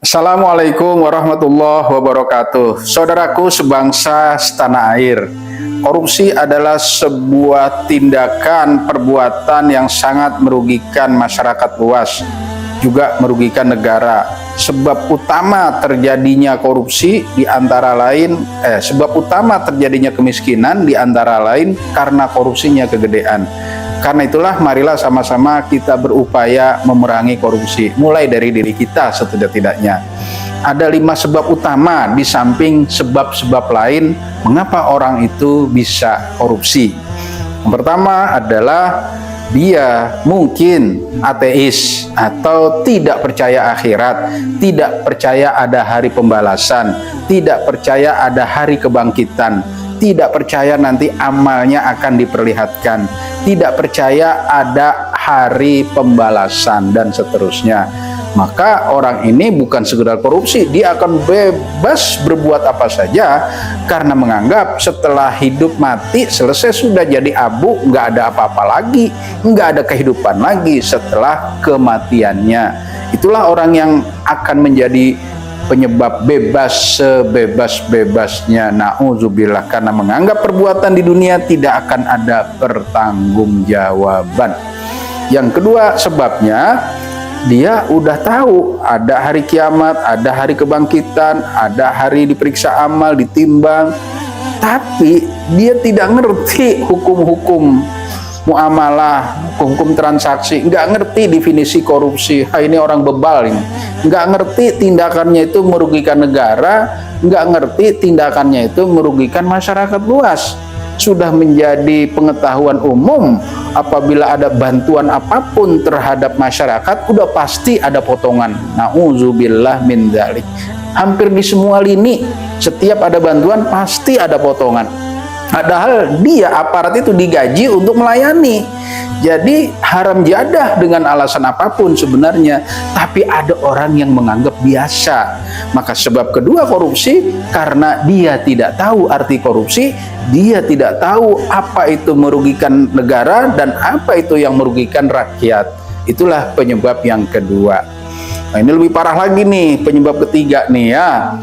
Assalamualaikum warahmatullahi wabarakatuh. Saudaraku sebangsa setanah air, korupsi adalah sebuah tindakan perbuatan yang sangat merugikan masyarakat luas, juga merugikan negara. Sebab utama terjadinya korupsi sebab utama terjadinya kemiskinan di antara lain karena korupsinya kegedean. Karena itulah marilah sama-sama kita berupaya memerangi korupsi, mulai dari diri kita setidak-tidaknya. Ada 5 sebab utama di samping sebab-sebab lain mengapa orang itu bisa korupsi. Yang pertama adalah dia mungkin ateis atau tidak percaya akhirat, tidak percaya ada hari pembalasan, tidak percaya ada hari kebangkitan, tidak percaya nanti amalnya akan diperlihatkan, tidak percaya ada hari pembalasan, dan seterusnya. Maka orang ini bukan sekedar korupsi, dia akan bebas berbuat apa saja karena menganggap setelah hidup mati selesai, sudah jadi abu, nggak ada apa-apa lagi, nggak ada kehidupan lagi setelah kematiannya. Itulah orang yang akan menjadi penyebab bebas sebebas-bebasnya, na'udzubillah, karena menganggap perbuatan di dunia tidak akan ada pertanggungjawaban. Yang kedua sebabnya, dia udah tahu ada hari kiamat, ada hari kebangkitan, ada hari diperiksa amal, ditimbang, tapi dia tidak ngerti hukum-hukum muamalah, hukum transaksi, nggak ngerti definisi korupsi. Ini orang bebal ini, nggak ngerti tindakannya itu merugikan negara, nggak ngerti tindakannya itu merugikan masyarakat luas. Sudah menjadi pengetahuan umum, apabila ada bantuan apapun terhadap masyarakat, udah pasti ada potongan. Na'udzubillah min dzalik. Hampir di semua lini, setiap ada bantuan pasti ada potongan. Padahal dia, aparat itu, digaji untuk melayani. Jadi haram jadah dengan alasan apapun sebenarnya, tapi ada orang yang menganggap biasa. Maka sebab kedua korupsi, karena dia tidak tahu arti korupsi, dia tidak tahu apa itu merugikan negara dan apa itu yang merugikan rakyat. Itulah penyebab yang kedua. Nah, ini lebih parah lagi nih, penyebab ketiga nih ya.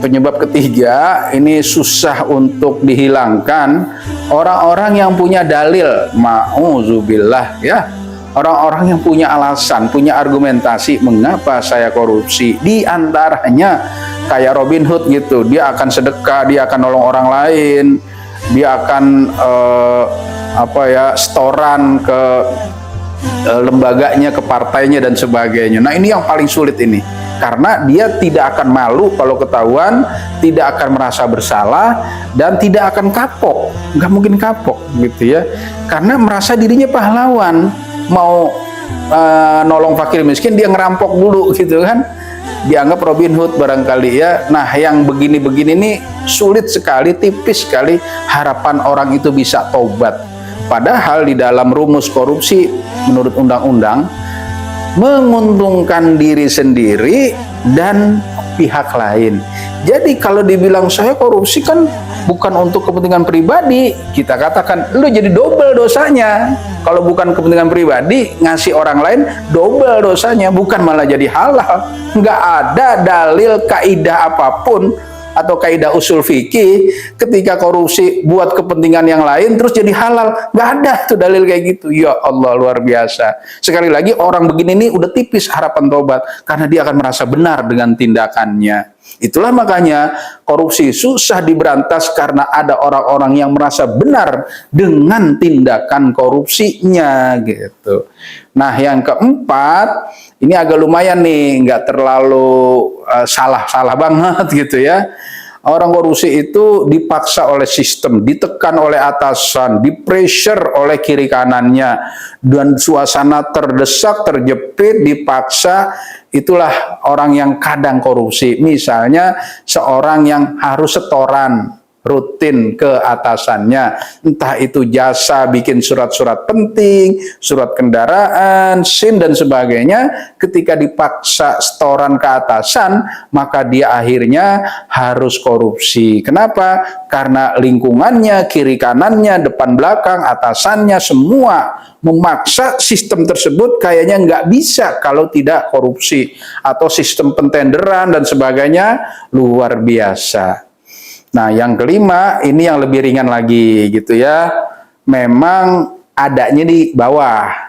Penyebab ketiga ini susah untuk dihilangkan. Orang-orang yang punya dalil, ma'udzubillah ya. Orang-orang yang punya alasan, punya argumentasi mengapa saya korupsi. Di antaranya kayak Robin Hood gitu, dia akan sedekah, dia akan nolong orang lain, dia akan setoran ke lembaganya, ke partainya dan sebagainya. Nah, ini yang paling sulit ini, karena dia tidak akan malu kalau ketahuan, tidak akan merasa bersalah, dan tidak akan kapok. Nggak mungkin kapok gitu ya, karena merasa dirinya pahlawan. Mau nolong fakir miskin, dia ngerampok dulu gitu kan, dianggap Robin Hood barangkali ya. Nah, yang begini-begini ini sulit sekali, tipis sekali harapan orang itu bisa taubat. Padahal di dalam rumus korupsi menurut undang-undang, menguntungkan diri sendiri dan pihak lain. Jadi kalau dibilang saya korupsi kan bukan untuk kepentingan pribadi, kita katakan lu jadi double dosanya. Kalau bukan kepentingan pribadi, ngasih orang lain, double dosanya, bukan malah jadi halal. Nggak ada dalil kaidah apapun atau kaidah usul fikih ketika korupsi buat kepentingan yang lain terus jadi halal. Nggak ada tuh dalil kayak gitu. Ya Allah, luar biasa. Sekali lagi, orang begini nih udah tipis harapan tobat, karena dia akan merasa benar dengan tindakannya. Itulah makanya korupsi susah diberantas, karena ada orang-orang yang merasa benar dengan tindakan korupsinya gitu. Nah, yang keempat, ini agak lumayan nih, nggak terlalu salah-salah banget gitu ya. Orang korupsi itu dipaksa oleh sistem, ditekan oleh atasan, di-pressure oleh kiri kanannya, dan suasana terdesak, terjepit, dipaksa. Itulah orang yang kadang korupsi. Misalnya seorang yang harus setoran, rutin ke atasannya, entah itu jasa bikin surat-surat penting, surat kendaraan, SIM dan sebagainya. Ketika dipaksa setoran ke atasan, maka dia akhirnya harus korupsi. Kenapa? Karena lingkungannya, kiri kanannya, depan belakang, atasannya semua memaksa sistem tersebut kayaknya nggak bisa kalau tidak korupsi, atau sistem pentenderan dan sebagainya luar biasa. Nah, yang kelima ini yang lebih ringan lagi gitu ya. Memang adanya di bawah.